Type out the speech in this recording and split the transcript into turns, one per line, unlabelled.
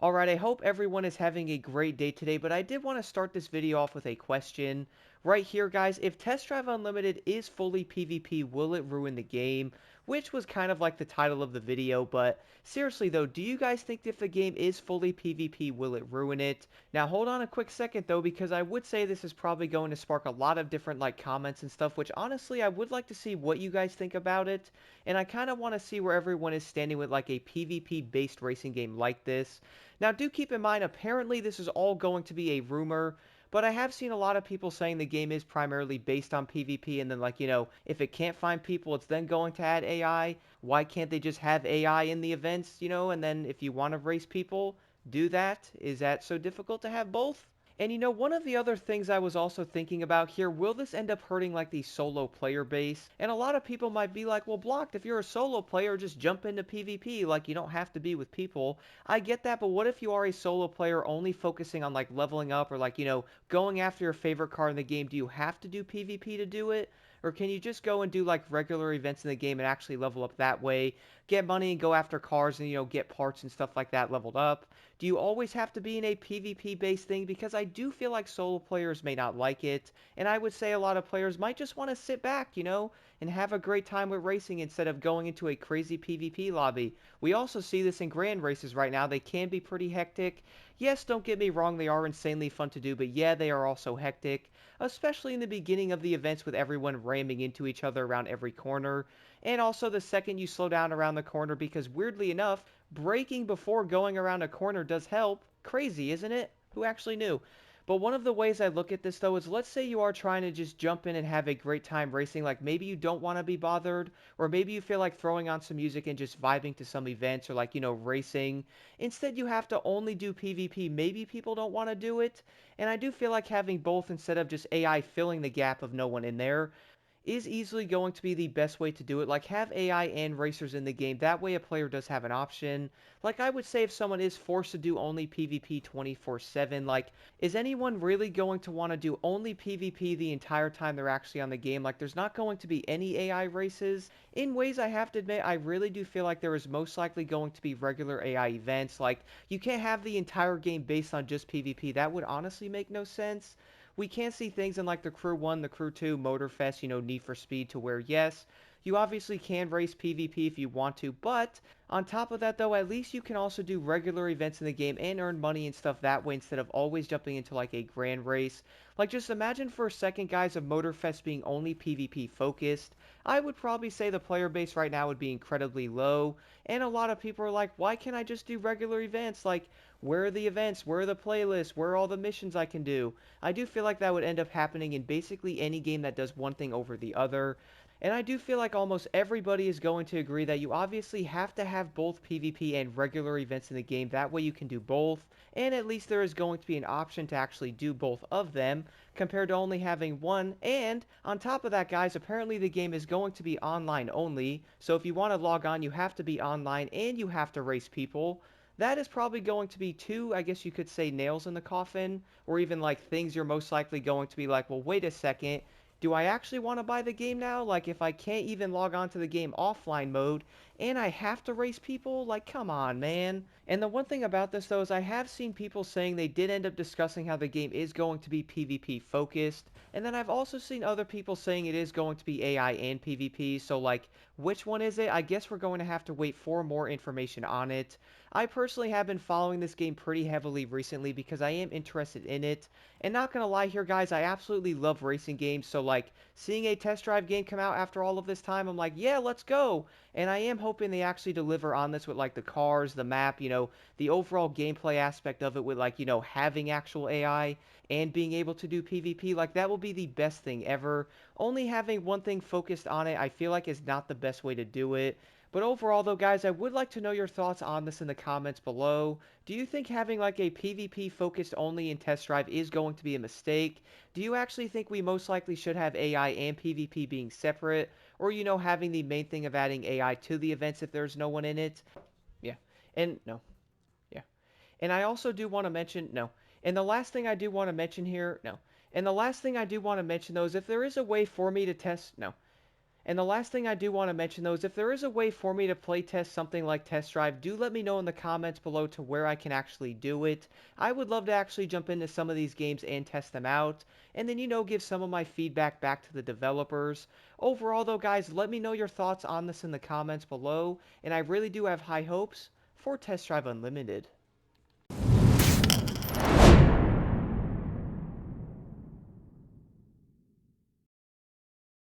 Alright, I hope everyone is having a great day today, but I did want to start this video off with a question. Right here, guys, if Test Drive Unlimited is fully PvP, will it ruin the game? Which was kind of like the title of the video, but seriously though, do you guys think if the game is fully PvP, will it ruin it? Now, hold on a quick second though, because I would say this is probably going to spark a lot of different like comments and stuff, which honestly, I would like to see what you guys think about it. And I kind of want to see where everyone is standing with like a PvP based racing game like this. Now, do keep in mind, apparently this is all going to be a rumor, but I have seen a lot of people saying the game is primarily based on PvP, and then, like, if it can't find people, it's then going to add AI. Why can't they just have AI in the events, and then if you want to race people, do that? Is that so difficult to have both? And one of the other things I was also thinking about here, will this end up hurting like the solo player base? And a lot of people might be like, well, Blocked, if you're a solo player, just jump into PvP, like you don't have to be with people. I get that, but what if you are a solo player only focusing on like leveling up or like, going after your favorite car in the game? Do you have to do PvP to do it? Or can you just go and do like regular events in the game and actually level up that way, get money and go after cars and get parts and stuff like that leveled up? Do you always have to be in a PvP based thing? Because I do feel like solo players may not like it, and I would say a lot of players might just want to sit back, and have a great time with racing instead of going into a crazy PvP lobby. We also see this in grand races right now. They can be pretty hectic. Yes, don't get me wrong, they are insanely fun to do, but yeah, they are also hectic, especially in the beginning of the events with everyone ramming into each other around every corner. And also the second you slow down around the corner, because weirdly enough, braking before going around a corner does help. Crazy, isn't it? Who actually knew? But one of the ways I look at this though is, let's say you are trying to just jump in and have a great time racing, like maybe you don't want to be bothered, or maybe you feel like throwing on some music and just vibing to some events or like, racing. Instead you have to only do PvP. Maybe people don't want to do it. And I do feel like having both instead of just AI filling the gap of no one in there is easily going to be the best way to do it. Like, have AI and racers in the game. That way a player does have an option. Like, I would say if someone is forced to do only PvP 24/7, like, is anyone really going to want to do only PvP the entire time they're actually on the game? Like, there's not going to be any AI races. In ways, I have to admit, I really do feel like there is most likely going to be regular AI events. Like, you can't have the entire game based on just PvP. That would honestly make no sense. We can't see things in like the Crew 1, the Crew 2, Motorfest, Need for Speed, to where, yes, you obviously can race PvP if you want to, but on top of that though, at least you can also do regular events in the game and earn money and stuff that way instead of always jumping into like a grand race. Like, just imagine for a second, guys, of Motorfest being only PvP focused. I would probably say the player base right now would be incredibly low, and a lot of people are like, why can't I just do regular events? Like, where are the events? Where are the playlists? Where are all the missions I can do? I do feel like that would end up happening in basically any game that does one thing over the other. And I do feel like almost everybody is going to agree that you obviously have to have both PvP and regular events in the game. That way you can do both, and at least there is going to be an option to actually do both of them, compared to only having one. And on top of that, guys, apparently the game is going to be online only. So if you want to log on, you have to be online and you have to race people. That is probably going to be two, I guess you could say, nails in the coffin, or even like things you're most likely going to be like, well, wait a second, do I actually want to buy the game now? Like, if I can't even log on to the game offline mode and I have to race people, like, come on, man. And the one thing about this though is I have seen people saying they did end up discussing how the game is going to be PvP focused, and then I've also seen other people saying it is going to be AI and PvP. So like, which one is it? I guess we're going to have to wait for more information on it. I personally have been following this game pretty heavily recently because I am interested in it. And not gonna lie here, guys, I absolutely love racing games. So like, seeing a test drive game come out after all of this time, I'm like, yeah, let's go. And I am hoping they actually deliver on this with like the cars, the map, the overall gameplay aspect of it with like, having actual AI and being able to do PvP. Like, that will be the best thing ever. Only having one thing focused on it, I feel like, is not the best way to do it. But overall though, guys, I would like to know your thoughts on this in the comments below. Do you think having like a PvP focused only in test drive is going to be a mistake? Do you actually think we most likely should have AI and PvP being separate? Or, having the main thing of adding AI to the events if there's no one in it? Yeah. And no. Yeah. And I also do want to mention, no. And the last thing I do want to mention here, no. And the last thing I do want to mention though is if there is a way for me to test, no. And the last thing I do want to mention though is if there is a way for me to play test something like Test Drive, do let me know in the comments below to where I can actually do it. I would love to actually jump into some of these games and test them out, and then, give some of my feedback back to the developers. Overall though, guys, let me know your thoughts on this in the comments below, and I really do have high hopes for Test Drive Unlimited.